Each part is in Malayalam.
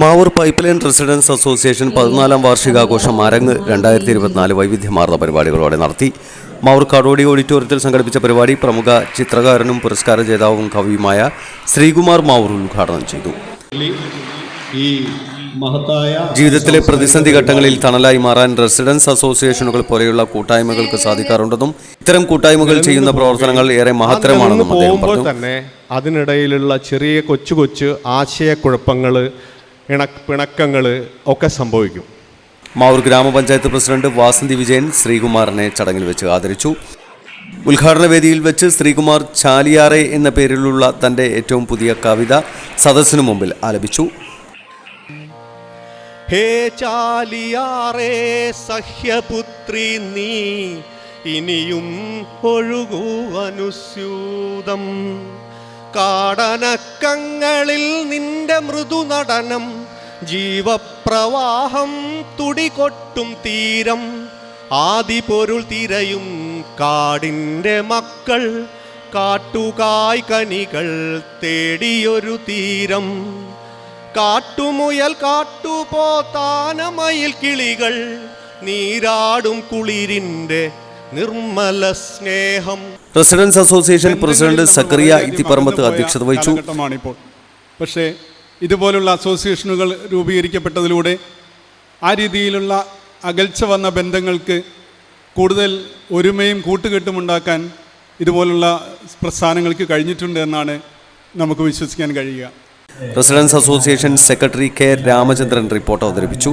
Mavoor pipe line residence association 14ാം വാർഷികാഘോഷം അരങ്ങ് 2024 വൈവിധ്യമാർന്ന പരിപാടികളോടെ നടത്തി. മാവൂർ കടോടി ഓഡിറ്റോറിയത്തിൽ സംഘടിപ്പിച്ച പരിപാടി പ്രമുഖ ചിത്രകാരനും പുരസ്കാര ജേതാവും കവിയുമായ ശ്രീകുമാർ മാവൂർ ഉദ്ഘാടനം ചെയ്തു. ജീവിതത്തിലെ പ്രതിസന്ധി ഘട്ടങ്ങളിൽ തണലായി മാറാൻ റെസിഡൻസ് അസോസിയേഷനുകൾ പോലെയുള്ള കൂട്ടായ്മകൾക്ക് സാധിക്കാറുണ്ടെന്നും ഇത്തരം കൂട്ടായ്മകൾ ചെയ്യുന്ന പ്രവർത്തനങ്ങൾ ഏറെ മഹത്തരമാണെന്നും അദ്ദേഹം പറഞ്ഞു. തന്നെ അതിനിടയിലുള്ള ചെറിയ കൊച്ചു ആശയക്കുഴപ്പങ്ങൾ, പിണക്കങ്ങൾ ഒക്കെ സംഭവിക്കും. മാവൂർ ഗ്രാമപഞ്ചായത്ത് പ്രസിഡന്റ് വാസന്തി വിജയൻ ശ്രീകുമാറിനെ ചടങ്ങിൽ വെച്ച് ആദരിച്ചു. ഉദ്ഘാടന വേദിയിൽ വെച്ച് ശ്രീകുമാർ ചാലിയാറെ എന്ന പേരിലുള്ള തന്റെ ഏറ്റവും പുതിയ കവിത സദസ്സിനു മുമ്പിൽ ആലപിച്ചു. ഹേ ചാലിയാറേ സഹ്യപുത്രി നീ ഇനിയും ഒഴുകൂ അനുസ്യൂതം, കാടനക്കങ്ങളിൽ നിന്റെ മൃദുനടനം, ജീവപ്രവാഹം തുടികൊട്ടും തീരം, ആദിപൊരുൾ തിരയും കാടിൻ്റെ മക്കൾ, കാട്ടുകായ് കനികൾ തേടിയൊരു തീരം, കാട്ടുമുയൽ കാട്ടുപോത്താനമയിൽ കിളികൾ, നീരാടും കുളിരിൻ്റെ നിർമ്മല സ്നേഹം. റെസിഡൻസ് അസോസിയേഷൻ പ്രസിഡന്റ് സക്കറിയ ഇത്തിപ്പറമ്പത്ത് അധ്യക്ഷത വഹിച്ചു. പക്ഷേ ഇതുപോലുള്ള അസോസിയേഷനുകൾ രൂപീകരിക്കപ്പെട്ടതിലൂടെ ആ രീതിയിലുള്ള അകൽച്ച വന്ന ബന്ധങ്ങൾക്ക് കൂടുതൽ ഒരുമയും കൂട്ടുകെട്ടുമുണ്ടാക്കാൻ ഇതുപോലുള്ള പ്രസ്ഥാനങ്ങൾക്ക് കഴിഞ്ഞിട്ടുണ്ട് എന്നാണ് നമുക്ക് വിശ്വസിക്കാൻ കഴിയുക. Residence association secretary K Ramachandran report അവതരിപ്പിച്ചു.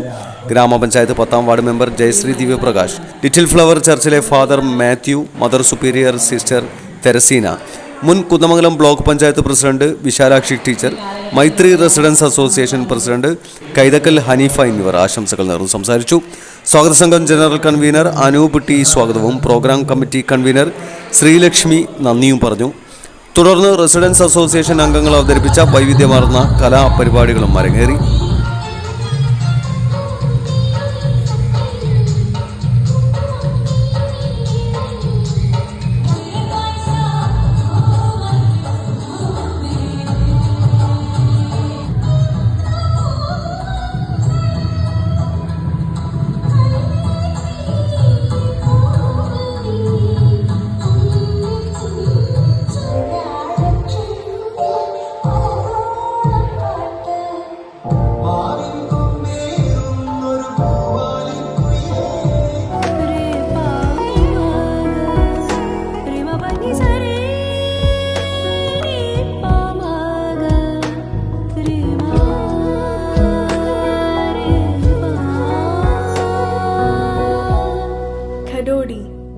ഗ്രാമപഞ്ചായത്ത് 10ാം ward member Jayasree Divyaprakash, little flower ചർച്ചിലെ father Mathew, mother superior sister Theresina, മുൻ Kunnamangalam block panchayat president Vishalakshi teacher, Maithri residence association president Kaithakkal Haneefa എന്നിവർ ആശംസകൾ നേർന്നു സംസാരിച്ചു. സ്വാഗത സംഘം ജനറൽ കൺവീനർ അനൂപ് ടി സ്വാഗതവും പ്രോഗ്രാം കമ്മിറ്റി കൺവീനർ ശ്രീലക്ഷ്മി നന്ദിയും പറഞ്ഞു. തുടർന്ന് റെസിഡൻസ് അസോസിയേഷൻ അംഗങ്ങൾ അവതരിപ്പിച്ച വൈവിധ്യമാർന്ന കലാപരിപാടികളും അരങ്ങേറി.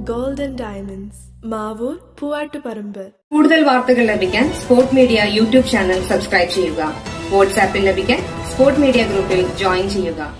Golden diamonds, Mavoor, Poovattuparamba. കൂടുതൽ വാർത്തകൾ ലഭിക്കാൻ sport media YouTube channel subscribe ചെയ്യുക. വാട്സാപ്പിൽ ലഭിക്കാൻ സ്പോർട് മീഡിയ ഗ്രൂപ്പിൽ ജോയിൻ ചെയ്യുക.